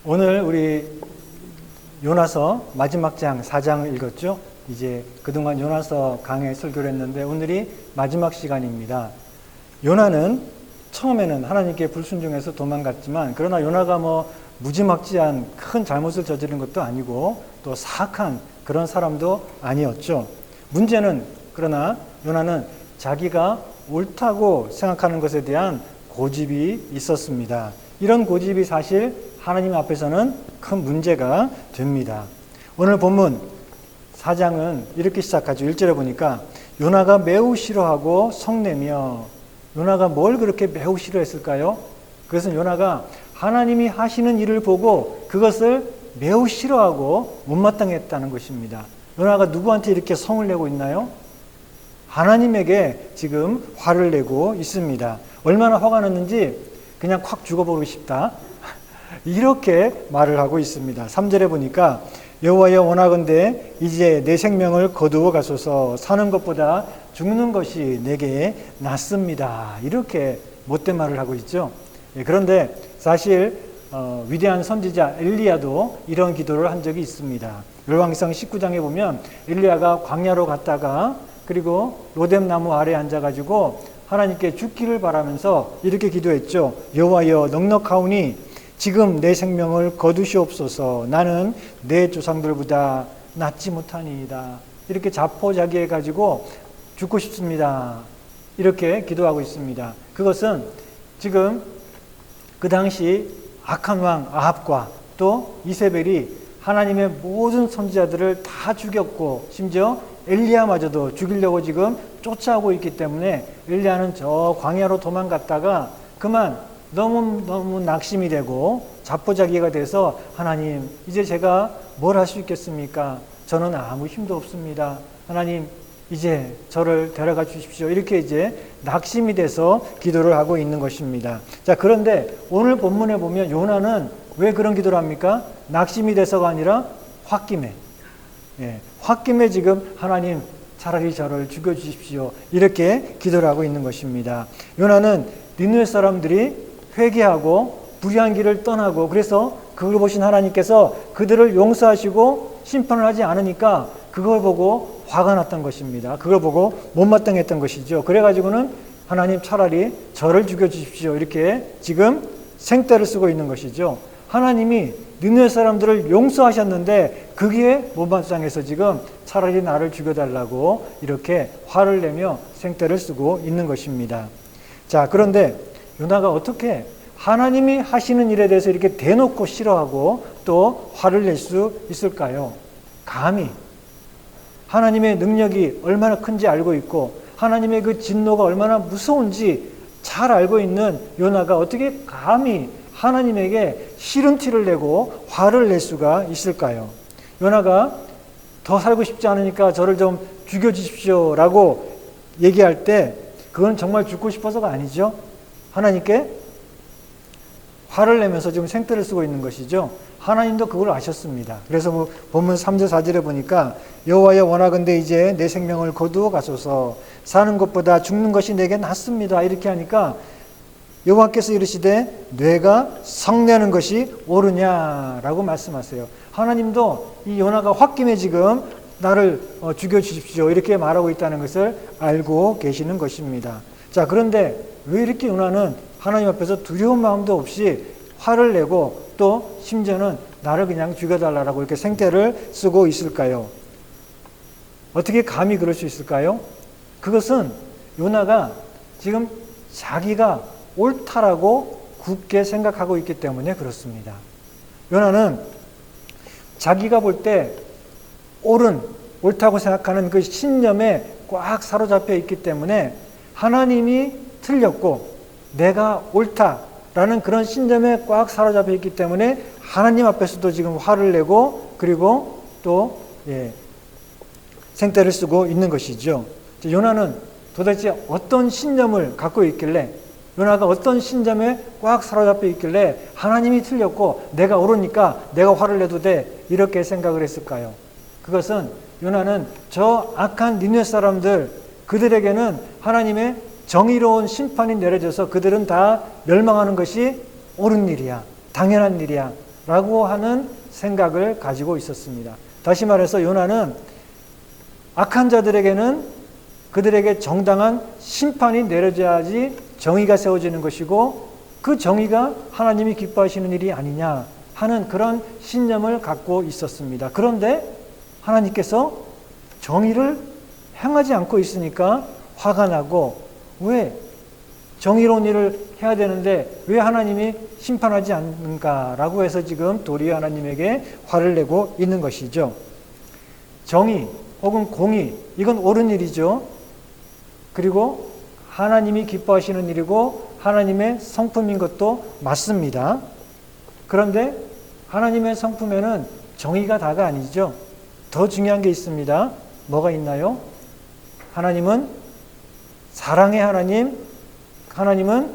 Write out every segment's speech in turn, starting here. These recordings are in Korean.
오늘 우리 요나서 마지막 장 4장을 읽었죠. 이제 그동안 요나서 강해 설교를 했는데 오늘이 마지막 시간입니다. 요나는 처음에는 하나님께 불순종해서 도망갔지만 그러나 요나가 무지막지한 큰 잘못을 저지른 것도 아니고 또 사악한 그런 사람도 아니었죠. 문제는 그러나 요나는 자기가 옳다고 생각하는 것에 대한 고집이 있었습니다. 이런 고집이 사실 하나님 앞에서는 큰 문제가 됩니다. 오늘 본문 4장은 이렇게 시작하죠. 1절에 보니까 요나가 매우 싫어하고 성내며, 요나가 뭘 그렇게 매우 싫어했을까요? 그것은 요나가 하나님이 하시는 일을 보고 그것을 매우 싫어하고 못마땅했다는 것입니다. 요나가 누구한테 이렇게 성을 내고 있나요? 하나님에게 지금 화를 내고 있습니다. 얼마나 화가 났는지 그냥 콱 죽어보고 싶다, 이렇게 말을 하고 있습니다. 3절에 보니까 여호와여 원하건대 이제 내 생명을 거두어 가소서, 사는 것보다 죽는 것이 내게 낫습니다. 이렇게 못된 말을 하고 있죠. 그런데 사실 위대한 선지자 엘리야도 이런 기도를 한 적이 있습니다. 열왕기상 19장에 보면 엘리야가 광야로 갔다가 그리고 로뎀나무 아래에 앉아가지고 하나님께 죽기를 바라면서 이렇게 기도했죠. 여호와여 넉넉하오니 지금 내 생명을 거두시옵소서, 나는 내 조상들보다 낫지 못하니이다. 이렇게 자포자기해가지고 죽고 싶습니다. 이렇게 기도하고 있습니다. 그것은 지금 그 당시 악한 왕 아합과 또 이세벨이 하나님의 모든 선지자들을 다 죽였고 심지어 엘리야마저도 죽이려고 지금 쫓아오고 있기 때문에 엘리야는 저 광야로 도망갔다가 그만 너무 낙심이 되고 자포자기가 돼서 하나님 이제 제가 뭘 할 수 있겠습니까? 저는 아무 힘도 없습니다. 하나님 이제 저를 데려가 주십시오. 이렇게 이제 낙심이 돼서 기도를 하고 있는 것입니다. 자, 그런데 오늘 본문에 보면 요나는 왜 그런 기도를 합니까? 낙심이 돼서가 아니라 홧김에, 홧김에 지금 하나님 차라리 저를 죽여주십시오. 이렇게 기도를 하고 있는 것입니다. 요나는 니느웨 사람들이 회개하고 불의한 길을 떠나고 그래서 그걸 보신 하나님께서 그들을 용서하시고 심판을 하지 않으니까 그걸 보고 화가 났던 것입니다. 그걸 보고 못마땅했던 것이죠. 그래가지고는 하나님 차라리 저를 죽여주십시오. 이렇게 지금 생떼를 쓰고 있는 것이죠. 하나님이 니느웨 사람들을 용서하셨는데 그게 못마땅해서 지금 차라리 나를 죽여달라고 이렇게 화를 내며 생떼를 쓰고 있는 것입니다. 자, 그런데 요나가 어떻게 하나님이 하시는 일에 대해서 이렇게 대놓고 싫어하고 또 화를 낼 수 있을까요? 감히 하나님의 능력이 얼마나 큰지 알고 있고 하나님의 그 진노가 얼마나 무서운지 잘 알고 있는 요나가 어떻게 감히 하나님에게 싫은 티를 내고 화를 낼 수가 있을까요? 요나가 더 살고 싶지 않으니까 저를 좀 죽여주십시오 라고 얘기할 때 그건 정말 죽고 싶어서가 아니죠. 하나님께 화를 내면서 지금 생떼를 쓰고 있는 것이죠. 하나님도 그걸 아셨습니다. 그래서 본문 3절 4절에 보니까 여호와여 원하건대 이제 내 생명을 거두어 가소서, 사는 것보다 죽는 것이 내게 낫습니다. 이렇게 하니까 여호와께서 이르시되 뇌가 성내는 것이 옳으냐라고 말씀하세요. 하나님도 이 요나가 홧김에 지금 나를 죽여주십시오 이렇게 말하고 있다는 것을 알고 계시는 것입니다. 자, 그런데 왜 이렇게 요나는 하나님 앞에서 두려운 마음도 없이 화를 내고 또 심지어는 나를 그냥 죽여달라고 이렇게 생떼를 쓰고 있을까요? 어떻게 감히 그럴 수 있을까요? 그것은 요나가 지금 자기가 옳다라고 굳게 생각하고 있기 때문에 그렇습니다. 요나는 자기가 볼 때 옳다고 생각하는 그 신념에 꽉 사로잡혀 있기 때문에 하나님이 틀렸고 내가 옳다라는 그런 신념에 꽉 사로잡혀 있기 때문에 하나님 앞에서도 지금 화를 내고 그리고 또 생떼를 쓰고 있는 것이죠. 요나는 도대체 어떤 신념을 갖고 있길래 요나가 어떤 신념에 꽉 사로잡혀 있길래 하나님이 틀렸고 내가 옳으니까 내가 화를 내도 돼 이렇게 생각을 했을까요? 그것은 요나는 저 악한 니느웨 사람들 그들에게는 하나님의 정의로운 심판이 내려져서 그들은 다 멸망하는 것이 옳은 일이야. 당연한 일이야. 라고 하는 생각을 가지고 있었습니다. 다시 말해서 요나는 악한 자들에게는 그들에게 정당한 심판이 내려져야지 정의가 세워지는 것이고 그 정의가 하나님이 기뻐하시는 일이 아니냐 하는 그런 신념을 갖고 있었습니다. 그런데 하나님께서 정의를 행하지 않고 있으니까 화가 나고 왜 정의로운 일을 해야 되는데 왜 하나님이 심판하지 않는가라고 해서 지금 도리어 하나님에게 화를 내고 있는 것이죠. 정의 혹은 공의 이건 옳은 일이죠. 그리고 하나님이 기뻐하시는 일이고 하나님의 성품인 것도 맞습니다. 그런데 하나님의 성품에는 정의가 다가 아니죠. 더 중요한 게 있습니다. 뭐가 있나요? 하나님은 사랑의 하나님, 하나님은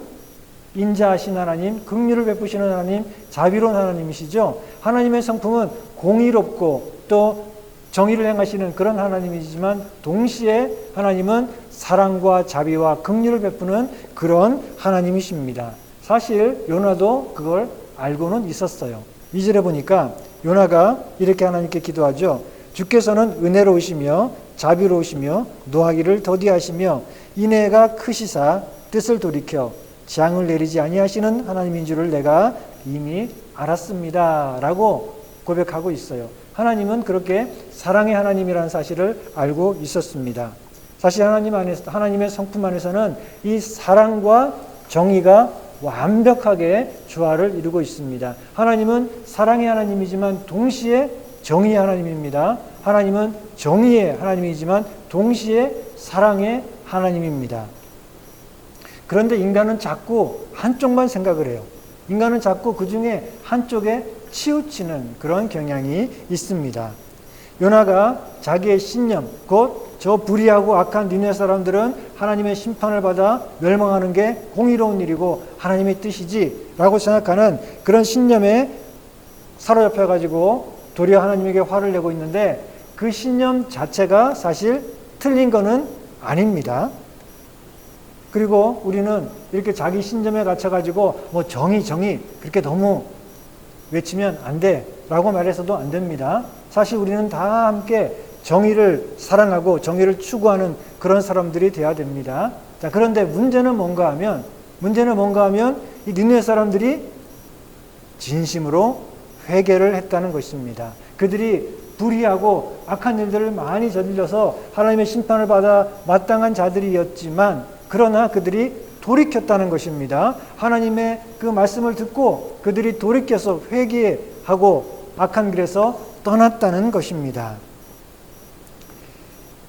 인자하신 하나님, 긍휼을 베푸시는 하나님, 자비로운 하나님이시죠. 하나님의 성품은 공의롭고 또 정의를 행하시는 그런 하나님이지만 동시에 하나님은 사랑과 자비와 긍휼을 베푸는 그런 하나님이십니다. 사실 요나도 그걸 알고는 있었어요. 2절에 보니까 요나가 이렇게 하나님께 기도하죠. 주께서는 은혜로우시며 자비로우시며 노하기를 더디하시며 인애가 크시사 뜻을 돌이켜 재앙을 내리지 아니하시는 하나님인 줄을 내가 이미 알았습니다. 라고 고백하고 있어요. 하나님은 그렇게 사랑의 하나님이라는 사실을 알고 있었습니다. 사실 하나님 안에서, 하나님의 성품 안에서는 이 사랑과 정의가 완벽하게 조화를 이루고 있습니다. 하나님은 사랑의 하나님이지만 동시에 정의의 하나님입니다. 하나님은 정의의 하나님이지만 동시에 사랑의 하나님입니다. 그런데 인간은 자꾸 한쪽만 생각을 해요. 인간은 자꾸 그 중에 한쪽에 치우치는 그런 경향이 있습니다. 요나가 자기의 신념, 곧 저 불의하고 악한 니느웨 사람들은 하나님의 심판을 받아 멸망하는 게 공의로운 일이고 하나님의 뜻이지 라고 생각하는 그런 신념에 사로잡혀가지고 도리어 하나님에게 화를 내고 있는데 그 신념 자체가 사실 틀린 거는 아닙니다. 그리고 우리는 이렇게 자기 신념에 갇혀가지고 뭐 정의 그렇게 너무 외치면 안 돼 라고 말해서도 안 됩니다. 사실 우리는 다 함께 정의를 사랑하고 정의를 추구하는 그런 사람들이 돼야 됩니다. 자, 그런데 문제는 뭔가 하면 이 니느웨 사람들이 진심으로 회개를 했다는 것입니다. 그들이 불의하고 악한 일들을 많이 저질러서 하나님의 심판을 받아 마땅한 자들이었지만 그러나 그들이 돌이켰다는 것입니다. 하나님의 그 말씀을 듣고 그들이 돌이켜서 회개하고 악한 길에서 떠났다는 것입니다.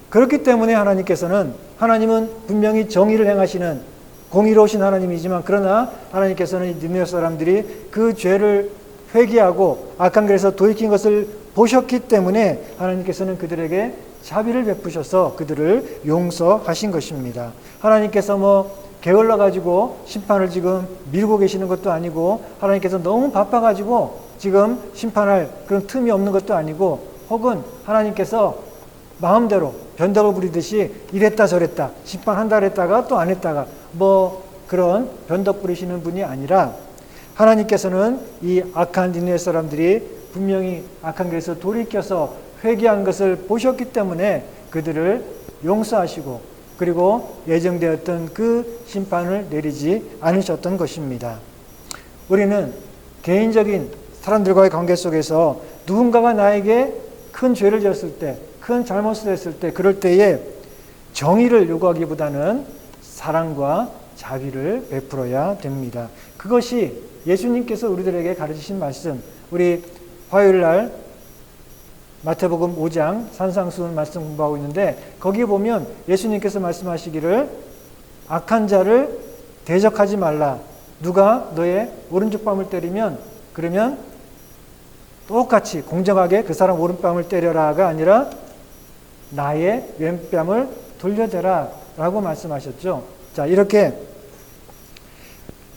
그렇기 때문에 하나님은 분명히 정의를 행하시는 공의로우신 하나님이지만 그러나 하나님께서는 니느웨 사람들이 그 죄를 회개하고 악한 길에서 돌이킨 것을 보셨기 때문에 하나님께서는 그들에게 자비를 베푸셔서 그들을 용서하신 것입니다. 하나님께서 게을러 가지고 심판을 지금 미루고 계시는 것도 아니고 하나님께서 너무 바빠 가지고 지금 심판할 그런 틈이 없는 것도 아니고 혹은 하나님께서 마음대로 변덕을 부리듯이 이랬다 저랬다 심판한다 그랬다가 또 안 했다가 그런 변덕 부리시는 분이 아니라 하나님께서는 이 악한 니느웨 사람들이 분명히 악한 길에서 돌이켜서 회개한 것을 보셨기 때문에 그들을 용서하시고 그리고 예정되었던 그 심판을 내리지 않으셨던 것입니다. 우리는 개인적인 사람들과의 관계 속에서 누군가가 나에게 큰 죄를 지었을 때, 큰 잘못을 했을 때, 그럴 때에 정의를 요구하기보다는 사랑과 자비를 베풀어야 됩니다. 그것이 예수님께서 우리들에게 가르치신 말씀, 우리 화요일 날 마태복음 5장 산상수훈 말씀 공부하고 있는데 거기에 보면 예수님께서 말씀하시기를 악한 자를 대적하지 말라. 누가 너의 오른쪽 뺨을 때리면 그러면 똑같이 공정하게 그 사람 오른뺨을 때려라가 아니라 나의 왼뺨을 돌려대라 라고 말씀하셨죠. 자, 이렇게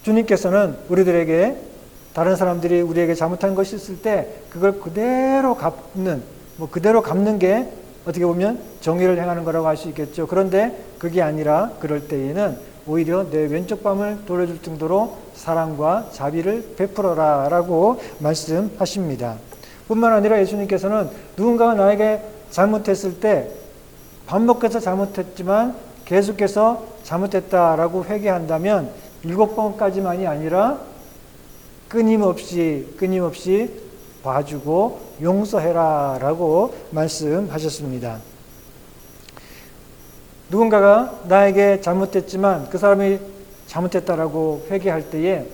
주님께서는 우리들에게 다른 사람들이 우리에게 잘못한 것이 있을 때 그걸 그대로 갚는 게 어떻게 보면 정의를 행하는 거라고 할 수 있겠죠. 그런데 그게 아니라 그럴 때에는 오히려 내 왼쪽 뺨을 돌려줄 정도로 사랑과 자비를 베풀어라 라고 말씀하십니다. 뿐만 아니라 예수님께서는 누군가가 나에게 잘못했을 때 반복해서 잘못했지만 계속해서 잘못했다라고 회개한다면 7번까지만이 아니라 끊임없이 봐주고 용서해라 라고 말씀하셨습니다. 누군가가 나에게 잘못했지만 그 사람이 잘못했다라고 회개할 때에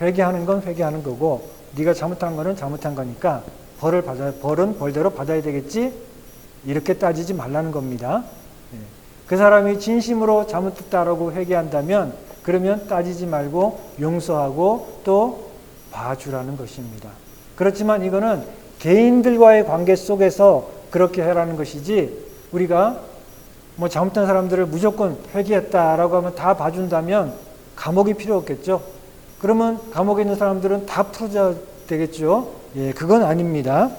회개하는 건 회개하는 거고 네가 잘못한 거는 잘못한 거니까 벌은 벌대로 받아야 되겠지 이렇게 따지지 말라는 겁니다. 그 사람이 진심으로 잘못했다라고 회개한다면 그러면 따지지 말고 용서하고 또 봐주라는 것입니다. 그렇지만 이거는 개인들과의 관계 속에서 그렇게 해라는 것이지 우리가 잘못한 사람들을 무조건 회개했다라고 하면 다 봐준다면 감옥이 필요 없겠죠. 그러면 감옥에 있는 사람들은 다 풀어져야 되겠죠. 예, 그건 아닙니다.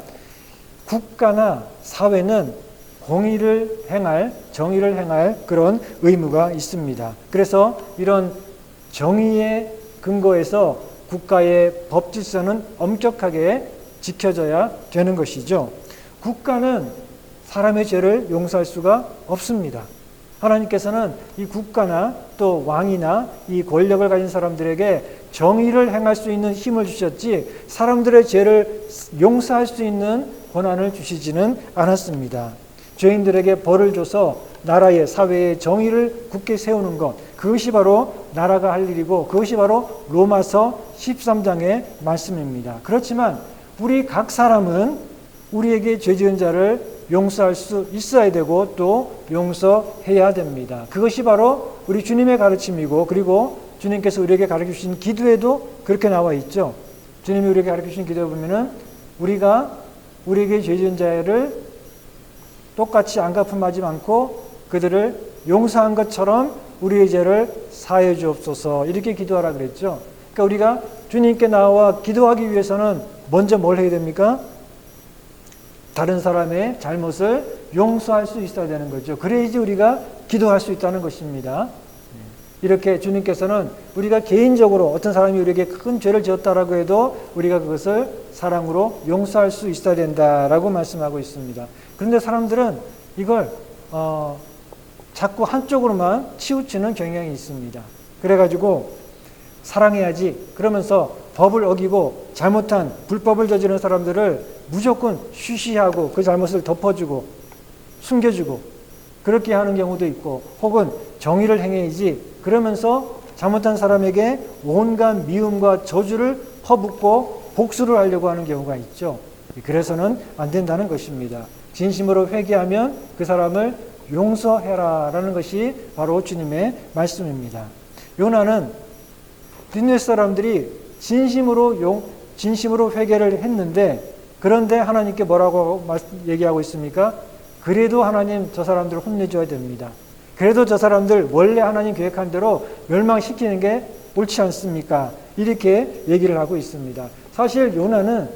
국가나 사회는 공의를 행할, 정의를 행할 그런 의무가 있습니다. 그래서 이런 정의의 근거에서 국가의 법 질서는 엄격하게 지켜져야 되는 것이죠. 국가는 사람의 죄를 용서할 수가 없습니다. 하나님께서는 이 국가나 또 왕이나 이 권력을 가진 사람들에게 정의를 행할 수 있는 힘을 주셨지 사람들의 죄를 용서할 수 있는 권한을 주시지는 않았습니다. 죄인들에게 벌을 줘서 나라의 사회의 정의를 굳게 세우는 것 그것이 바로 나라가 할 일이고 그것이 바로 로마서 13장의 말씀입니다. 그렇지만 우리 각 사람은 우리에게 죄 지은 자를 용서할 수 있어야 되고 또 용서해야 됩니다. 그것이 바로 우리 주님의 가르침이고 그리고 주님께서 우리에게 가르쳐 주신 기도에도 그렇게 나와 있죠. 주님이 우리에게 가르쳐 주신 기도에 보면은 우리가 우리에게 죄 지은 자를 똑같이 안 갚음하지 않고 그들을 용서한 것처럼 우리의 죄를 사해 주옵소서 이렇게 기도하라 그랬죠. 그러니까 우리가 주님께 나와 기도하기 위해서는 먼저 뭘 해야 됩니까? 다른 사람의 잘못을 용서할 수 있어야 되는 거죠. 그래야지 우리가 기도할 수 있다는 것입니다. 이렇게 주님께서는 우리가 개인적으로 어떤 사람이 우리에게 큰 죄를 지었다라고 해도 우리가 그것을 사랑으로 용서할 수 있어야 된다라고 말씀하고 있습니다. 그런데 사람들은 이걸 자꾸 한쪽으로만 치우치는 경향이 있습니다. 그래가지고 사랑해야지 그러면서 법을 어기고 잘못한 불법을 저지른 사람들을 무조건 쉬쉬하고 그 잘못을 덮어주고 숨겨주고 그렇게 하는 경우도 있고 혹은 정의를 행해야지 그러면서 잘못한 사람에게 온갖 미움과 저주를 퍼붓고 복수를 하려고 하는 경우가 있죠. 그래서는 안 된다는 것입니다. 진심으로 회개하면 그 사람을 용서해라라는 것이 바로 주님의 말씀입니다. 요나는 니느웨 사람들이 진심으로 회개를 했는데 그런데 하나님께 뭐라고 얘기하고 있습니까? 그래도 하나님 저 사람들을 혼내줘야 됩니다. 그래도 저 사람들 원래 하나님 계획한 대로 멸망시키는 게 옳지 않습니까? 이렇게 얘기를 하고 있습니다. 사실 요나는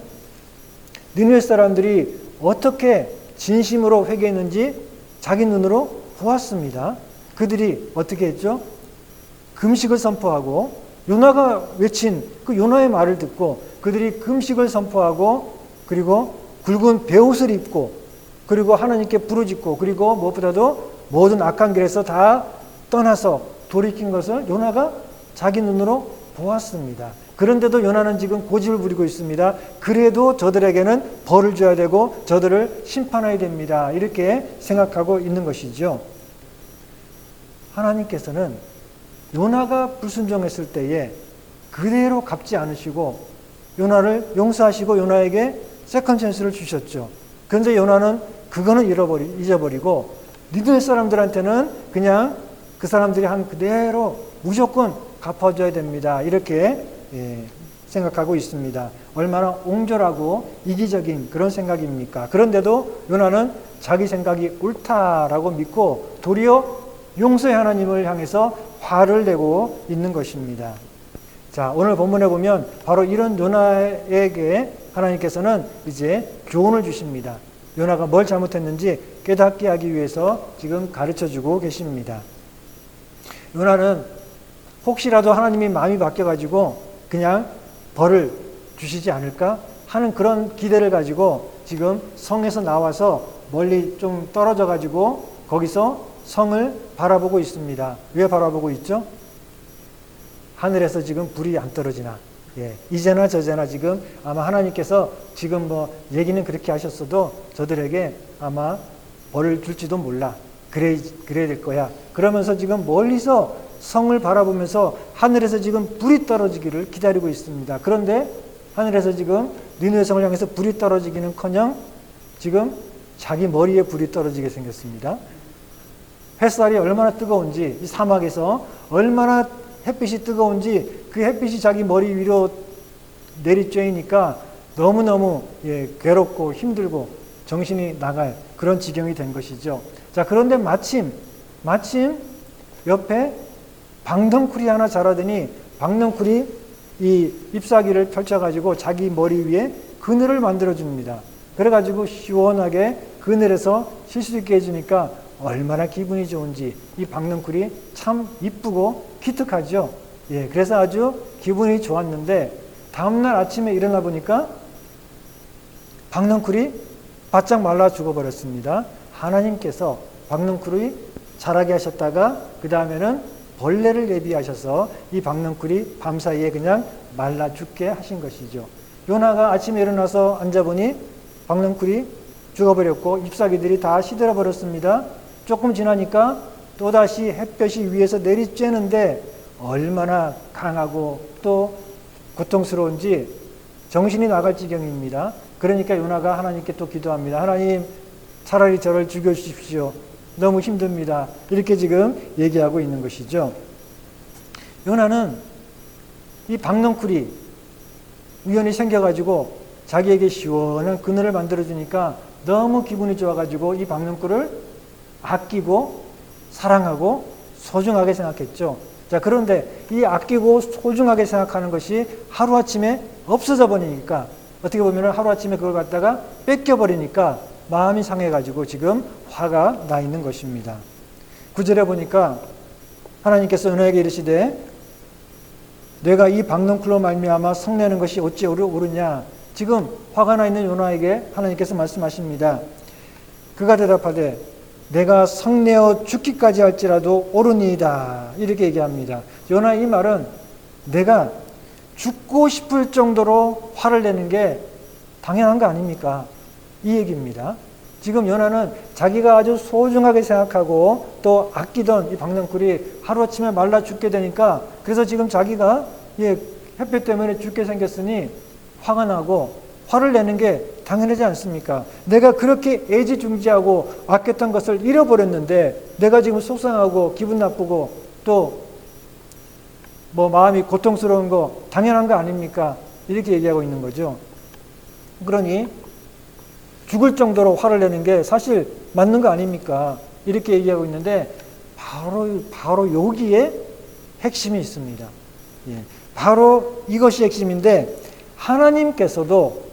니느웨 사람들이 어떻게 진심으로 회개했는지 자기 눈으로 보았습니다. 그들이 어떻게 했죠? 금식을 선포하고 요나가 외친 그 요나의 말을 듣고 그들이 금식을 선포하고 그리고 굵은 베옷을 입고 그리고 하나님께 부르짖고 그리고 무엇보다도 모든 악한 길에서 다 떠나서 돌이킨 것을 요나가 자기 눈으로 보았습니다. 그런데도 요나는 지금 고집을 부리고 있습니다. 그래도 저들에게는 벌을 줘야 되고 저들을 심판해야 됩니다. 이렇게 생각하고 있는 것이죠. 하나님께서는 요나가 불순종했을 때에 그대로 갚지 않으시고 요나를 용서하시고 요나에게 세컨 찬스를 주셨죠. 그런데 요나는 그거는 잊어버리고 니느웨 사람들한테는 그냥 그 사람들이 한 그대로 무조건 갚아줘야 됩니다. 이렇게 생각하고 있습니다. 얼마나 옹졸하고 이기적인 그런 생각입니까? 그런데도 요나는 자기 생각이 옳다라고 믿고 도리어 용서의 하나님을 향해서 화를 내고 있는 것입니다. 자, 오늘 본문에 보면 바로 이런 요나에게 하나님께서는 이제 교훈을 주십니다. 요나가 뭘 잘못했는지 깨닫게 하기 위해서 지금 가르쳐주고 계십니다. 요나는 혹시라도 하나님이 마음이 바뀌어가지고 그냥 벌을 주시지 않을까 하는 그런 기대를 가지고 지금 성에서 나와서 멀리 좀 떨어져 가지고 거기서 성을 바라보고 있습니다. 왜 바라보고 있죠? 하늘에서 지금 불이 안 떨어지나. 예, 이제나 저제나 지금 아마 하나님께서 지금 뭐 얘기는 그렇게 하셨어도 저들에게 아마 벌을 줄지도 몰라. 그래야 될 거야. 그러면서 지금 멀리서 성을 바라보면서 하늘에서 지금 불이 떨어지기를 기다리고 있습니다. 그런데 하늘에서 지금 니느웨 성을 향해서 불이 떨어지기는커녕 지금 자기 머리에 불이 떨어지게 생겼습니다. 햇살이 얼마나 뜨거운지, 이 사막에서 얼마나 햇빛이 뜨거운지 그 햇빛이 자기 머리 위로 내리쬐니까 너무너무 괴롭고 힘들고 정신이 나갈 그런 지경이 된 것이죠. 자, 그런데 마침 옆에 방덩쿨이 하나 자라더니 방덩쿨이 이 잎사귀를 펼쳐가지고 자기 머리 위에 그늘을 만들어줍니다. 그래가지고 시원하게 그늘에서 쉴 수 있게 해주니까 얼마나 기분이 좋은지 이 방덩쿨이 참 이쁘고 기특하죠. 예, 그래서 아주 기분이 좋았는데 다음날 아침에 일어나 보니까 방덩쿨이 바짝 말라 죽어버렸습니다. 하나님께서 방덩쿨이 자라게 하셨다가 그 다음에는 벌레를 예비하셔서 이 방덩쿨이 밤사이에 그냥 말라 죽게 하신 것이죠. 요나가 아침에 일어나서 앉아보니 방덩쿨이 죽어버렸고 잎사귀들이 다 시들어 버렸습니다. 조금 지나니까 또다시 햇볕이 위에서 내리쬐는데 얼마나 강하고 또 고통스러운지 정신이 나갈 지경입니다. 그러니까 요나가 하나님께 또 기도합니다. 하나님, 차라리 저를 죽여주십시오. 너무 힘듭니다. 이렇게 지금 얘기하고 있는 것이죠. 요나는 이 방덩쿨이 우연히 생겨가지고 자기에게 시원한 그늘을 만들어주니까 너무 기분이 좋아가지고 이 방덩쿨을 아끼고 사랑하고 소중하게 생각했죠. 자, 그런데 이 아끼고 소중하게 생각하는 것이 하루아침에 없어져 버리니까 어떻게 보면 하루아침에 그걸 갖다가 뺏겨버리니까 마음이 상해가지고 지금 화가 나 있는 것입니다. 9절에 보니까 하나님께서 요나에게 이르시되 내가 이 방덩쿨로 말미암아 성내는 것이 어찌 옳으냐. 지금 화가 나 있는 요나에게 하나님께서 말씀하십니다. 그가 대답하되 내가 성내어 죽기까지 할지라도 옳으니이다. 이렇게 얘기합니다. 요나 이 말은 내가 죽고 싶을 정도로 화를 내는 게 당연한 거 아닙니까? 이 얘기입니다. 지금 요나는 자기가 아주 소중하게 생각하고 또 아끼던 이 방덩쿨이 하루아침에 말라 죽게 되니까 그래서 지금 자기가 햇볕 때문에 죽게 생겼으니 화가 나고 화를 내는 게 당연하지 않습니까? 내가 그렇게 애지중지하고 아꼈던 것을 잃어버렸는데 내가 지금 속상하고 기분 나쁘고 또 뭐 마음이 고통스러운 거 당연한 거 아닙니까? 이렇게 얘기하고 있는 거죠. 그러니 죽을 정도로 화를 내는 게 사실 맞는 거 아닙니까? 이렇게 얘기하고 있는데 바로 여기에 핵심이 있습니다. 예, 바로 이것이 핵심인데 하나님께서도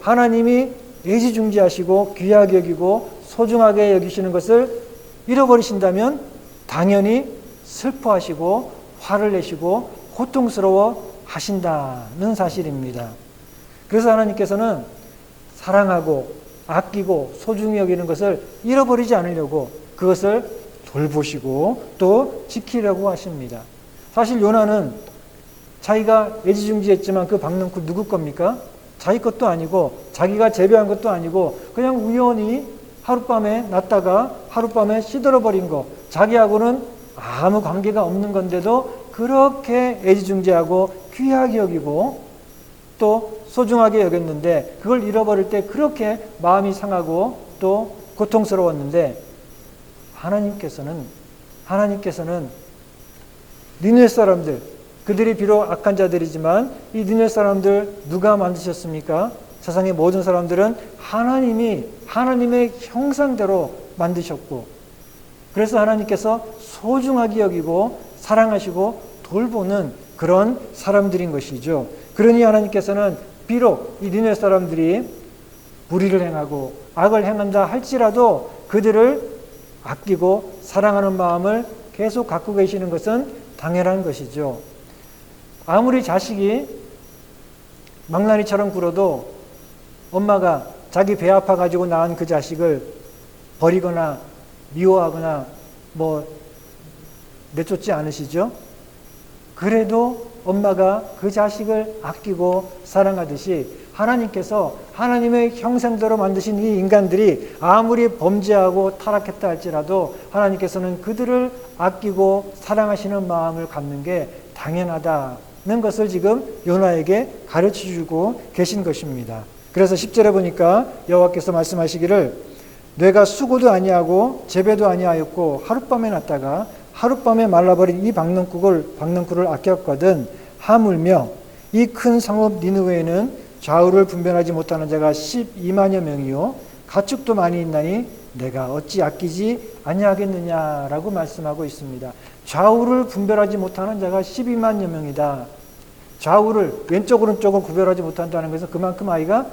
하나님이 애지중지하시고 귀하게 여기고 소중하게 여기시는 것을 잃어버리신다면 당연히 슬퍼하시고 화를 내시고 고통스러워 하신다는 사실입니다. 그래서 하나님께서는 사랑하고 아끼고 소중히 여기는 것을 잃어버리지 않으려고 그것을 돌보시고 또 지키려고 하십니다. 사실 요나는 자기가 애지중지했지만 그 방덩쿨 누구 겁니까? 자기 것도 아니고 자기가 재배한 것도 아니고 그냥 우연히 하룻밤에 났다가 하룻밤에 시들어버린 거, 자기하고는 아무 관계가 없는 건데도 그렇게 애지중지하고 귀하게 여기고 또 소중하게 여겼는데 그걸 잃어버릴 때 그렇게 마음이 상하고 또 고통스러웠는데 하나님께서는 니느웨 사람들, 그들이 비록 악한 자들이지만 이 니느웨 사람들 누가 만드셨습니까? 세상의 모든 사람들은 하나님의 형상대로 만드셨고 그래서 하나님께서 소중하게 여기고 사랑하시고 돌보는 그런 사람들인 것이죠. 그러니 하나님께서는 비록 이 니느웨 사람들이 불의를 행하고 악을 행한다 할지라도 그들을 아끼고 사랑하는 마음을 계속 갖고 계시는 것은 당연한 것이죠. 아무리 자식이 망나니처럼 굴어도 엄마가 자기 배 아파가지고 낳은 그 자식을 버리거나 미워하거나 내쫓지 않으시죠? 그래도 엄마가 그 자식을 아끼고 사랑하듯이 하나님께서 하나님의 형상대로 만드신 이 인간들이 아무리 범죄하고 타락했다 할지라도 하나님께서는 그들을 아끼고 사랑하시는 마음을 갖는 게 당연하다는 것을 지금 요나에게 가르쳐주고 계신 것입니다. 그래서 10절에 보니까 여호와께서 말씀하시기를 내가 수고도 아니하고 재배도 아니하였고 하룻밤에 났다가 하룻밤에 말라버린 이 박넝쿨을 아꼈거든 하물며 이 큰 성읍 니느웨에는 좌우를 분별하지 못하는 자가 12만여 명이요 가축도 많이 있나니 내가 어찌 아끼지 아니하겠느냐라고 말씀하고 있습니다. 좌우를 분별하지 못하는 자가 12만여 명이다. 좌우를 왼쪽 오른쪽을 구별하지 못한다는 것은 그만큼 아이가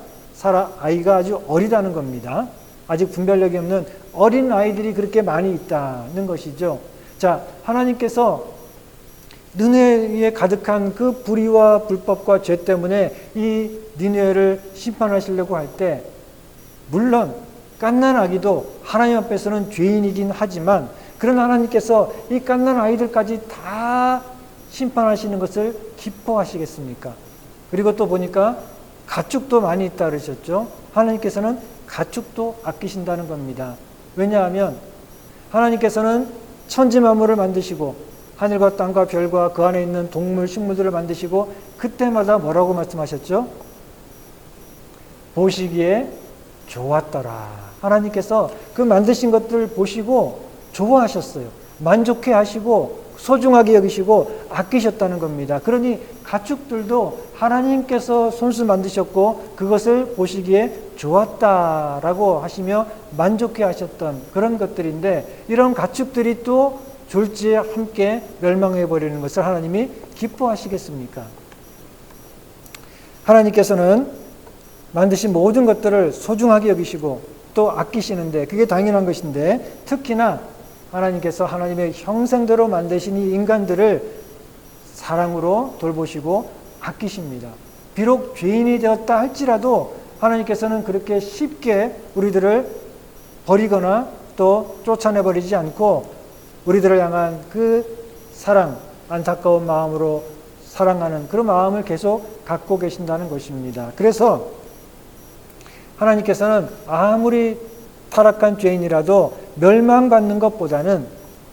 아주 어리다는 겁니다. 아직 분별력이 없는 어린 아이들이 그렇게 많이 있다는 것이죠. 자, 하나님께서 니느웨에 가득한 그 불의와 불법과 죄 때문에 이 니느웨를 심판하시려고 할 때 물론 갓난 아기도 하나님 앞에서는 죄인이긴 하지만 그런 하나님께서 이 갓난 아이들까지 다 심판하시는 것을 기뻐하시겠습니까? 그리고 또 보니까 가축도 많이 있다 그러셨죠. 하나님께서는 가축도 아끼신다는 겁니다. 왜냐하면 하나님께서는 천지 만물을 만드시고 하늘과 땅과 별과 그 안에 있는 동물, 식물들을 만드시고 그때마다 뭐라고 말씀하셨죠? 보시기에 좋았더라. 하나님께서 그 만드신 것들 보시고 좋아하셨어요. 만족해 하시고 소중하게 여기시고 아끼셨다는 겁니다. 그러니 가축들도 하나님께서 손수 만드셨고 그것을 보시기에 좋았다라고 하시며 만족해 하셨던 그런 것들인데 이런 가축들이 또 졸지에 함께 멸망해 버리는 것을 하나님이 기뻐하시겠습니까? 하나님께서는 만드신 모든 것들을 소중하게 여기시고 또 아끼시는데 그게 당연한 것인데 특히나 하나님께서 하나님의 형상대로 만드신 이 인간들을 사랑으로 돌보시고 아끼십니다. 비록 죄인이 되었다 할지라도 하나님께서는 그렇게 쉽게 우리들을 버리거나 또 쫓아내버리지 않고 우리들을 향한 그 사랑, 안타까운 마음으로 사랑하는 그런 마음을 계속 갖고 계신다는 것입니다. 그래서 하나님께서는 아무리 타락한 죄인이라도 멸망받는 것보다는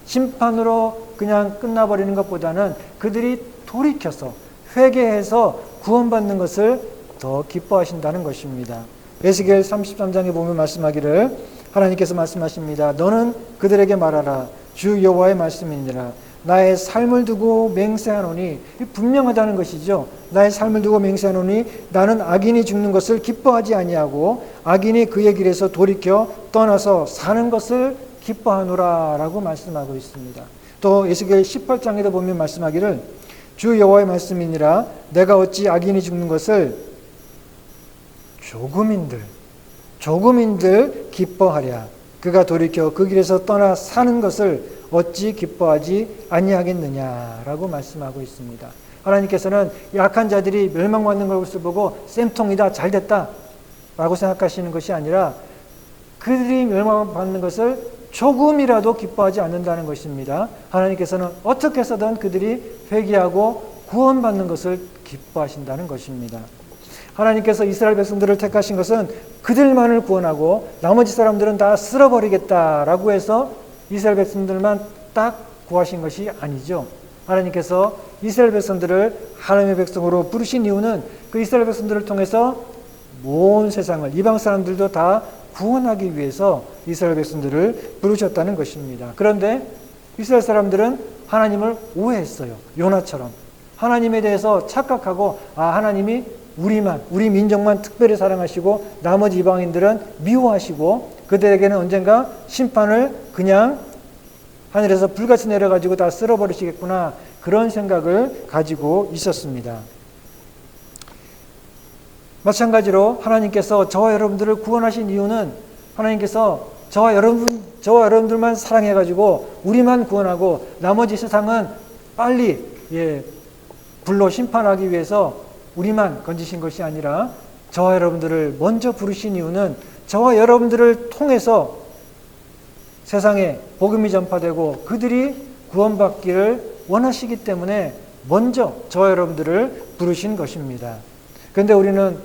심판으로 그냥 끝나버리는 것보다는 그들이 돌이켜서 회개해서 구원받는 것을 더 기뻐하신다는 것입니다. 에스겔 33장에 보면 말씀하기를 하나님께서 말씀하십니다. 너는 그들에게 말하라. 주 여호와의 말씀이니라. 나의 삶을 두고 맹세하노니 분명하다는 것이죠. 나의 삶을 두고 맹세하노니 나는 악인이 죽는 것을 기뻐하지 아니하고 악인이 그의 길에서 돌이켜 떠나서 사는 것을 기뻐하노라 라고 말씀하고 있습니다. 또 에스겔 18장에도 보면 말씀하기를 주 여호와의 말씀이니라. 내가 어찌 악인이 죽는 것을 조금인들 기뻐하랴. 그가 돌이켜 그 길에서 떠나 사는 것을 어찌 기뻐하지 아니하겠느냐라고 말씀하고 있습니다. 하나님께서는 약한 자들이 멸망받는 것을 보고 쌤통이다, 잘됐다 라고 생각하시는 것이 아니라 그들이 멸망받는 것을 조금이라도 기뻐하지 않는다는 것입니다. 하나님께서는 어떻게 해서든 그들이 회개하고 구원받는 것을 기뻐하신다는 것입니다. 하나님께서 이스라엘 백성들을 택하신 것은 그들만을 구원하고 나머지 사람들은 다 쓸어버리겠다라고 해서 이스라엘 백성들만 딱 구하신 것이 아니죠. 하나님께서 이스라엘 백성들을 하나님의 백성으로 부르신 이유는 그 이스라엘 백성들을 통해서 온 세상을 이방 사람들도 다 구원하기 위해서 이스라엘 백성들을 부르셨다는 것입니다. 그런데 이스라엘 사람들은 하나님을 오해했어요. 요나처럼 하나님에 대해서 착각하고 하나님이 우리 민족만 특별히 사랑하시고 나머지 이방인들은 미워하시고 그들에게는 언젠가 심판을 그냥 하늘에서 불같이 내려가지고 다 쓸어버리시겠구나 그런 생각을 가지고 있었습니다. 마찬가지로 하나님께서 저와 여러분들을 구원하신 이유는 하나님께서 저와 여러분들만 사랑해가지고 우리만 구원하고 나머지 세상은 빨리 불로 심판하기 위해서 우리만 건지신 것이 아니라 저와 여러분들을 먼저 부르신 이유는 저와 여러분들을 통해서 세상에 복음이 전파되고 그들이 구원받기를 원하시기 때문에 먼저 저와 여러분들을 부르신 것입니다. 그런데 우리는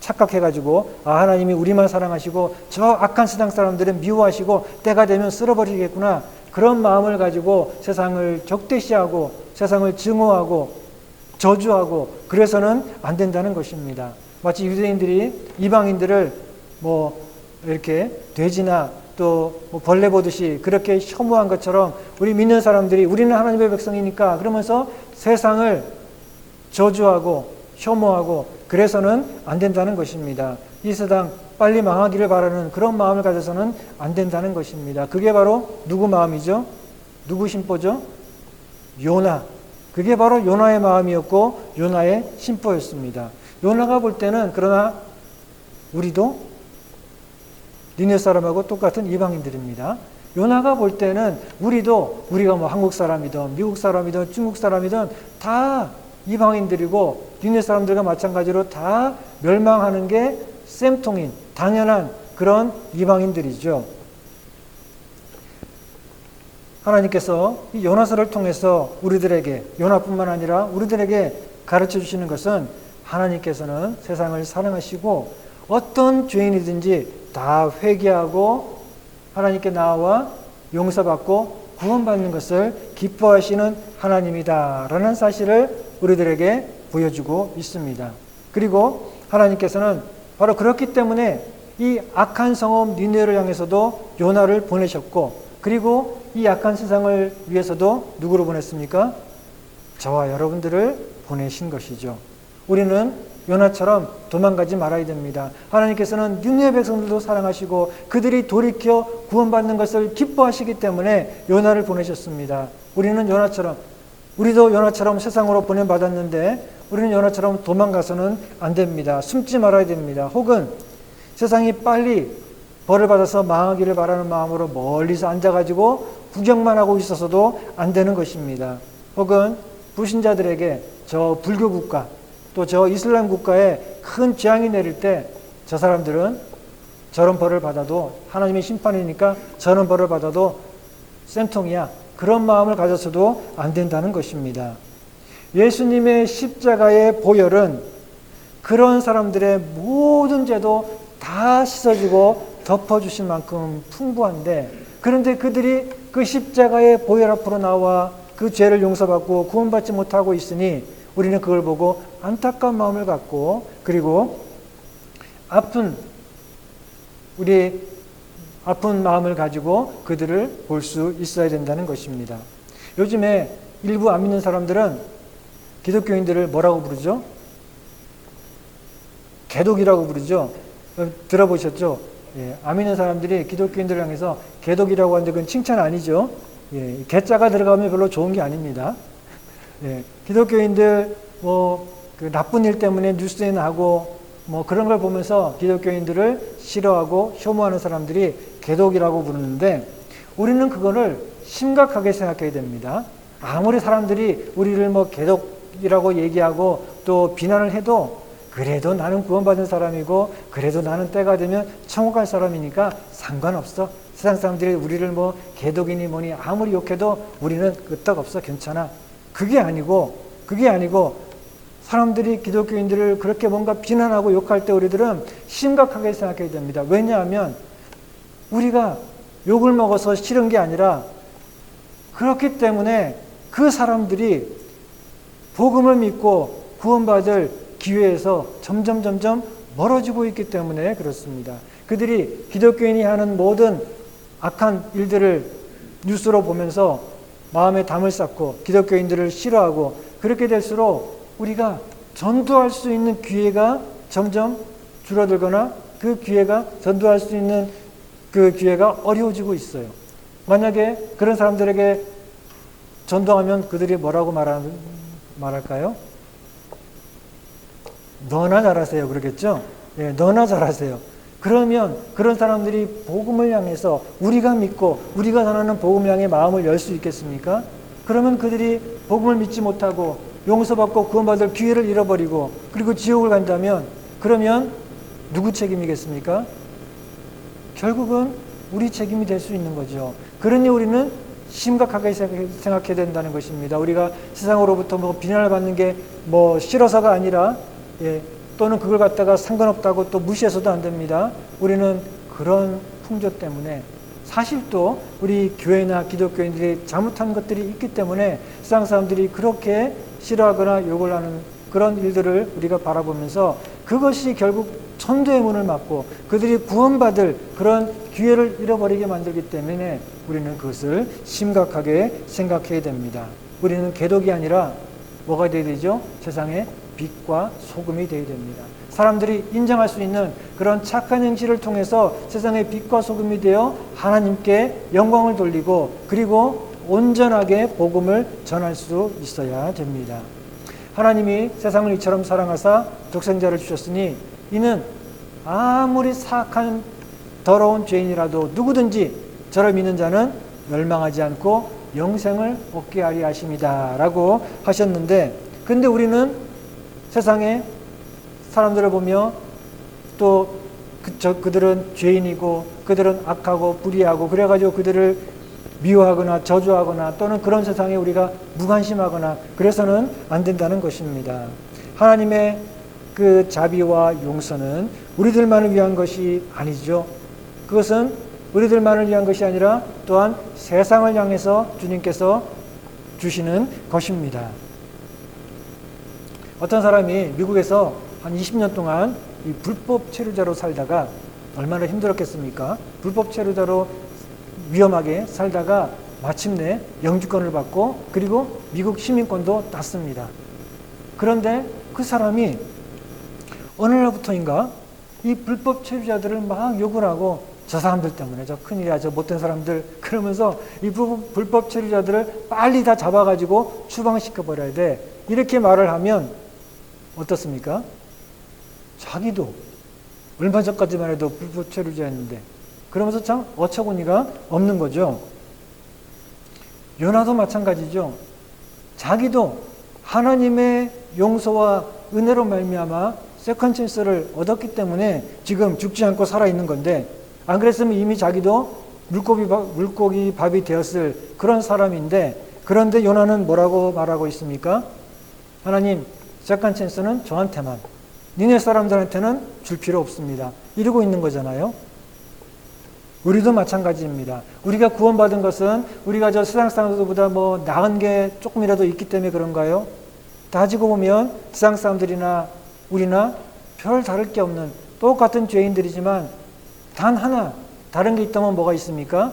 착각해가지고 하나님이 우리만 사랑하시고 저 악한 세상 사람들은 미워하시고 때가 되면 쓸어버리겠구나, 그런 마음을 가지고 세상을 적대시하고 세상을 증오하고 저주하고 그래서는 안 된다는 것입니다. 마치 유대인들이 이방인들을 이렇게 돼지나 또 벌레 보듯이 그렇게 혐오한 것처럼 우리 믿는 사람들이 우리는 하나님의 백성이니까 그러면서 세상을 저주하고 혐오하고 그래서는 안 된다는 것입니다. 이 세상 빨리 망하기를 바라는 그런 마음을 가져서는 안 된다는 것입니다. 그게 바로 누구 마음이죠? 누구 심보죠? 요나. 그게 바로 요나의 마음이었고 요나의 심보였습니다. 요나가 볼 때는 그러나 우리도 니네 사람하고 똑같은 이방인들입니다. 요나가 볼 때는 우리가 한국 사람이든 미국 사람이든 중국 사람이든 다 이방인들이고 니네 사람들과 마찬가지로 다 멸망하는 게 쌤통인 당연한 그런 이방인들이죠. 하나님께서 이 요나서를 통해서 우리들에게, 요나뿐만 아니라 우리들에게 가르쳐 주시는 것은 하나님께서는 세상을 사랑하시고 어떤 죄인이든지 다 회개하고 하나님께 나와 용서받고 구원받는 것을 기뻐하시는 하나님이다라는 사실을 우리들에게 보여주고 있습니다. 그리고 하나님께서는 바로 그렇기 때문에 이 악한 성읍 니느웨를 향해서도 요나를 보내셨고, 그리고 이 악한 세상을 위해서도 누구를 보냈습니까? 저와 여러분들을 보내신 것이죠. 우리는 요나처럼 도망가지 말아야 됩니다. 하나님께서는 니느웨 백성들도 사랑하시고 그들이 돌이켜 구원받는 것을 기뻐하시기 때문에 요나를 보내셨습니다. 우리도 요나처럼 세상으로 보내받았는데 우리는 요나처럼 도망가서는 안 됩니다. 숨지 말아야 됩니다. 혹은 세상이 빨리 벌을 받아서 망하기를 바라는 마음으로 멀리서 앉아가지고 구경만 하고 있어서도 안 되는 것입니다. 혹은 불신자들에게 저 불교 국가 또 저 이슬람 국가에 큰 재앙이 내릴 때 저 사람들은 저런 벌을 받아도 하나님의 심판이니까 저런 벌을 받아도 쌤통이야, 그런 마음을 가져서도 안 된다는 것입니다. 예수님의 십자가의 보혈은 그런 사람들의 모든 죄도 다 씻어주고 덮어주실 만큼 풍부한데, 그런데 그들이 그 십자가의 보혈 앞으로 나와 그 죄를 용서받고 구원받지 못하고 있으니 우리는 그걸 보고 안타까운 마음을 갖고, 그리고 우리 아픈 마음을 가지고 그들을 볼 수 있어야 된다는 것입니다. 요즘에 일부 안 믿는 사람들은 기독교인들을 뭐라고 부르죠? 개독이라고 부르죠. 들어보셨죠? 안 믿는 사람들이 기독교인들을 향해서 개독이라고 하는데 그건 칭찬 아니죠. 개자가 들어가면 별로 좋은 게 아닙니다. 기독교인들 그 나쁜 일 때문에 뉴스에 나고 그런 걸 보면서 기독교인들을 싫어하고 혐오하는 사람들이 개독이라고 부르는데, 우리는 그거를 심각하게 생각해야 됩니다. 아무리 사람들이 우리를 개독이라고 얘기하고 또 비난을 해도 그래도 나는 구원받은 사람이고 그래도 나는 때가 되면 천국 갈 사람이니까 상관없어. 세상 사람들이 우리를 개독이니 뭐니 아무리 욕해도 우리는 끄떡없어, 괜찮아. 그게 아니고 사람들이 기독교인들을 그렇게 뭔가 비난하고 욕할 때 우리들은 심각하게 생각해야 됩니다. 왜냐하면 우리가 욕을 먹어서 싫은 게 아니라 그렇기 때문에 그 사람들이 복음을 믿고 구원받을 기회에서 점점 멀어지고 있기 때문에 그렇습니다. 그들이 기독교인이 하는 모든 악한 일들을 뉴스로 보면서 마음에 담을 쌓고 기독교인들을 싫어하고, 그렇게 될수록 우리가 전도할 수 있는 기회가 점점 줄어들거나 그 기회가 전도할 수 있는 그 기회가 어려워지고 있어요. 만약에 그런 사람들에게 전도하면 그들이 뭐라고 말할까요? 너나 잘하세요, 그러겠죠? 너나 잘하세요. 그러면 그런 사람들이 복음을 향해서 우리가 믿고 우리가 전하는 복음을 향해 마음을 열 수 있겠습니까? 그러면 그들이 복음을 믿지 못하고 용서받고 구원받을 기회를 잃어버리고 그리고 지옥을 간다면 그러면 누구 책임이겠습니까? 결국은 우리 책임이 될 수 있는 거죠. 그러니 우리는 심각하게 생각해야 된다는 것입니다. 우리가 세상으로부터 비난을 받는 게 싫어서가 아니라 또는 그걸 갖다가 상관없다고 또 무시해서도 안 됩니다. 우리는 그런 풍조 때문에 사실 또 우리 교회나 기독교인들이 잘못한 것들이 있기 때문에 세상 사람들이 그렇게 싫어하거나 욕을 하는 그런 일들을 우리가 바라보면서 그것이 결국 천도의 문을 막고 그들이 구원받을 그런 기회를 잃어버리게 만들기 때문에 우리는 그것을 심각하게 생각해야 됩니다. 우리는 개독이 아니라 뭐가 되어야 되죠? 세상의 빛과 소금이 되어야 됩니다. 사람들이 인정할 수 있는 그런 착한 행실을 통해서 세상의 빛과 소금이 되어 하나님께 영광을 돌리고 그리고 온전하게 복음을 전할 수 있어야 됩니다. 하나님이 세상을 이처럼 사랑하사 독생자를 주셨으니 이는 아무리 사악한 더러운 죄인이라도 누구든지 저를 믿는 자는 멸망하지 않고 영생을 얻게 하리 하심이다 라고 하셨는데, 근데 우리는 세상에 사람들을 보며 또 그들은 죄인이고 그들은 악하고 불의하고 그래가지고 그들을 미워하거나 저주하거나 또는 그런 세상에 우리가 무관심하거나 그래서는 안 된다는 것입니다. 하나님의 그 자비와 용서는 우리들만을 위한 것이 아니죠. 그것은 우리들만을 위한 것이 아니라 또한 세상을 향해서 주님께서 주시는 것입니다. 어떤 사람이 미국에서 한 20년 동안 이 불법 체류자로 살다가 얼마나 힘들었겠습니까? 불법 체류자로 위험하게 살다가 마침내 영주권을 받고 그리고 미국 시민권도 땄습니다. 그런데 그 사람이 어느 날부터인가 이 불법 체류자들을 막 욕을 하고 저 사람들 때문에 저 큰일이야 저 못된 사람들 그러면서 이 불법 체류자들을 빨리 다 잡아가지고 추방시켜버려야 돼 이렇게 말을 하면 어떻습니까? 자기도 얼마 전까지만 해도 불법 체류자였는데 그러면서 참 어처구니가 없는 거죠. 요나도 마찬가지죠. 자기도 하나님의 용서와 은혜로 말미암아 세컨 찬스를 얻었기 때문에 지금 죽지 않고 살아있는 건데 안 그랬으면 이미 자기도 물고기 밥이 되었을 그런 사람인데 그런데 요나는 뭐라고 말하고 있습니까? 하나님 세컨 찬스는 저한테만 니네 사람들한테는 줄 필요 없습니다. 이러고 있는 거잖아요. 우리도 마찬가지입니다. 우리가 구원받은 것은 우리가 저 세상 사람들보다 나은 게 조금이라도 있기 때문에 그런가요? 따지고 보면 세상 사람들이나 우리나 별 다를 게 없는 똑같은 죄인들이지만 단 하나 다른 게 있다면 뭐가 있습니까?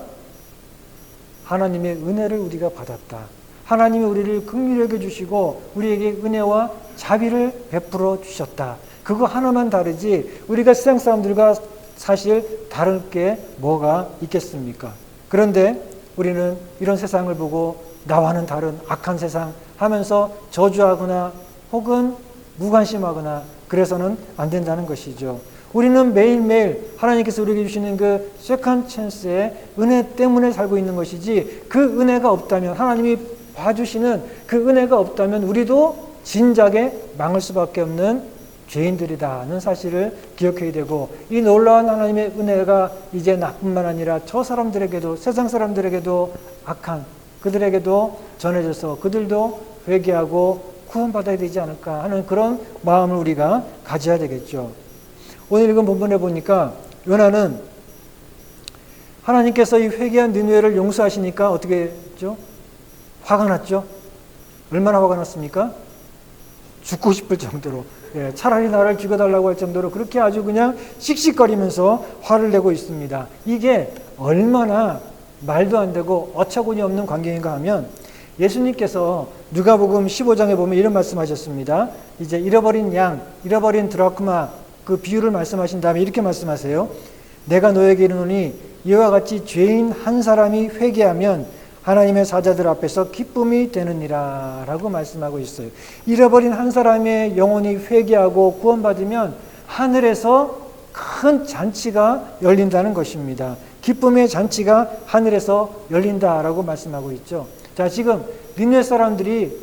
하나님의 은혜를 우리가 받았다. 하나님이 우리를 긍휼히 여겨주시고 우리에게 은혜와 자비를 베풀어 주셨다. 그거 하나만 다르지 우리가 세상 사람들과 사실 다를 게 뭐가 있겠습니까? 그런데 우리는 이런 세상을 보고 나와는 다른 악한 세상 하면서 저주하거나 혹은 무관심하거나 그래서는 안 된다는 것이죠. 우리는 매일매일 하나님께서 우리에게 주시는 그 세컨 찬스의 은혜 때문에 살고 있는 것이지 그 은혜가 없다면 하나님이 봐주시는 그 은혜가 없다면 우리도 진작에 망할 수밖에 없는 죄인들이다는 사실을 기억해야 되고 이 놀라운 하나님의 은혜가 이제 나뿐만 아니라 저 사람들에게도 세상 사람들에게도 악한 그들에게도 전해져서 그들도 회개하고 구원받아야 되지 않을까 하는 그런 마음을 우리가 가져야 되겠죠. 오늘 읽은 본문에 보니까 요나는 하나님께서 이 회개한 니느웨를 용서하시니까 어떻게 했죠? 화가 났죠? 얼마나 화가 났습니까? 죽고 싶을 정도로 차라리 나를 죽여달라고 할 정도로 그렇게 아주 그냥 씩씩거리면서 화를 내고 있습니다. 이게 얼마나 말도 안 되고 어처구니 없는 광경인가 하면 예수님께서 누가복음 15장에 보면 이런 말씀하셨습니다. 이제 잃어버린 양, 잃어버린 드라크마 그 비유를 말씀하신 다음에 이렇게 말씀하세요. 내가 너에게 이르노니 이와 같이 죄인 한 사람이 회개하면 하나님의 사자들 앞에서 기쁨이 되느니라 라고 말씀하고 있어요. 잃어버린 한 사람의 영혼이 회개하고 구원받으면 하늘에서 큰 잔치가 열린다는 것입니다. 기쁨의 잔치가 하늘에서 열린다라고 말씀하고 있죠. 자, 지금 니느웨 사람들이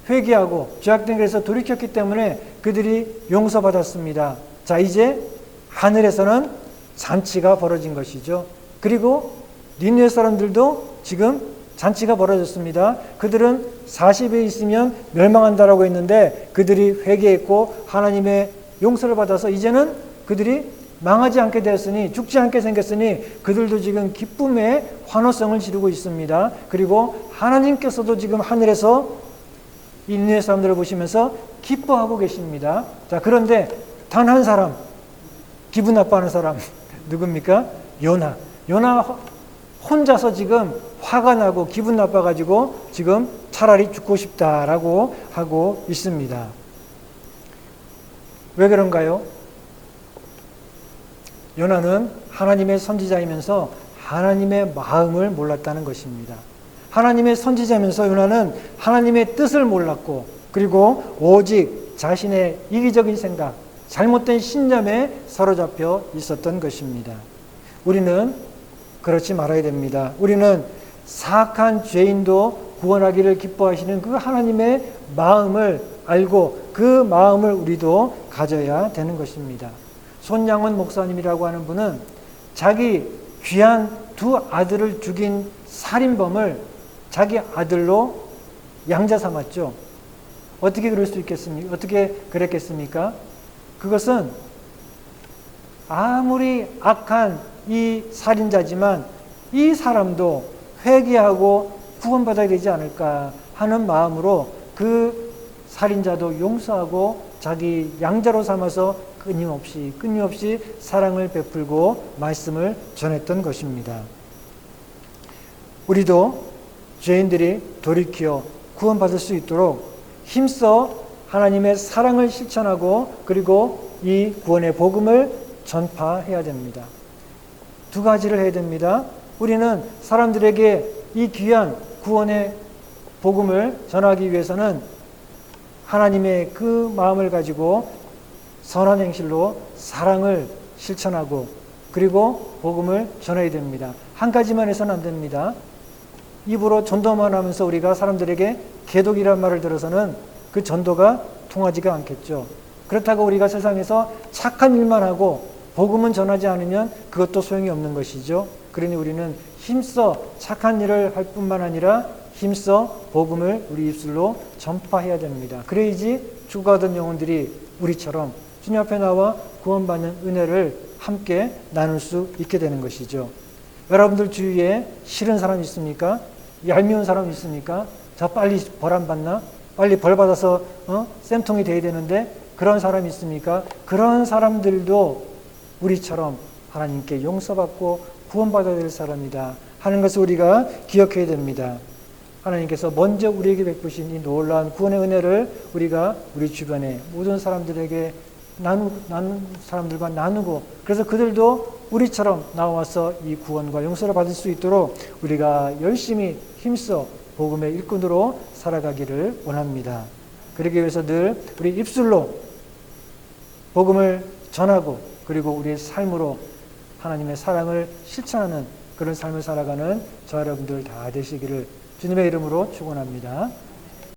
회개하고 죄악된 길에서 돌이켰기 때문에 그들이 용서받았습니다. 자, 이제 하늘에서는 잔치가 벌어진 것이죠. 그리고 니느웨 사람들도 지금 잔치가 벌어졌습니다. 그들은 40에 있으면 멸망한다라고 했는데 그들이 회개했고 하나님의 용서를 받아서 이제는 그들이 망하지 않게 되었으니, 죽지 않게 생겼으니 그들도 지금 기쁨의 환호성을 지르고 있습니다. 그리고 하나님께서도 지금 하늘에서 이 니느웨 사람들을 보시면서 기뻐하고 계십니다. 자, 그런데 단 한 사람, 기분 나빠하는 사람 누굽니까? 요나 혼자서 지금 화가 나고 기분 나빠가지고 지금 차라리 죽고 싶다라고 하고 있습니다. 왜 그런가요? 요나는 하나님의 선지자이면서 하나님의 마음을 몰랐다는 것입니다. 하나님의 선지자면서 요나는 하나님의 뜻을 몰랐고, 그리고 오직 자신의 이기적인 생각, 잘못된 신념에 사로잡혀 있었던 것입니다. 우리는 그렇지 말아야 됩니다. 우리는 사악한 죄인도 구원하기를 기뻐하시는 그 하나님의 마음을 알고 그 마음을 우리도 가져야 되는 것입니다. 손양원 목사님이라고 하는 분은 자기 귀한 두 아들을 죽인 살인범을 자기 아들로 양자 삼았죠. 어떻게 그럴 수 있겠습니까? 어떻게 그랬겠습니까? 그것은 아무리 악한 이 살인자지만 이 사람도 회개하고 구원받아야 되지 않을까 하는 마음으로 그 살인자도 용서하고 자기 양자로 삼아서 끊임없이 사랑을 베풀고 말씀을 전했던 것입니다. 우리도 죄인들이 돌이켜 구원받을 수 있도록 힘써 하나님의 사랑을 실천하고 그리고 이 구원의 복음을 전파해야 됩니다. 두 가지를 해야 됩니다. 우리는 사람들에게 이 귀한 구원의 복음을 전하기 위해서는 하나님의 그 마음을 가지고 선한 행실로 사랑을 실천하고 그리고 복음을 전해야 됩니다. 한 가지만 해서는 안 됩니다. 입으로 전도만 하면서 우리가 사람들에게 개독이라는 말을 들어서는 그 전도가 통하지가 않겠죠. 그렇다고 우리가 세상에서 착한 일만 하고 복음은 전하지 않으면 그것도 소용이 없는 것이죠. 그러니 우리는 힘써 착한 일을 할 뿐만 아니라 힘써 복음을 우리 입술로 전파해야 됩니다. 그래야지 죽어가던 영혼들이 우리처럼 주님 앞에 나와 구원받는 은혜를 함께 나눌 수 있게 되는 것이죠. 여러분들 주위에 싫은 사람 있습니까? 얄미운 사람 있습니까? 저 빨리 벌 안 받나? 빨리 벌 받아서 쌤통이 돼야 되는데 그런 사람 있습니까? 그런 사람들도 우리처럼 하나님께 용서받고 구원받아야 될 사람이다 하는 것을 우리가 기억해야 됩니다. 하나님께서 먼저 우리에게 베푸신 이 놀라운 구원의 은혜를 우리가 우리 주변에 모든 사람들에게 사람들과 나누고 그래서 그들도 우리처럼 나와서 이 구원과 용서를 받을 수 있도록 우리가 열심히 힘써 복음의 일꾼으로 살아가기를 원합니다. 그러기 위해서 늘 우리 입술로 복음을 전하고 그리고 우리의 삶으로 하나님의 사랑을 실천하는 그런 삶을 살아가는 저 여러분들 다 되시기를 주님의 이름으로 축원합니다.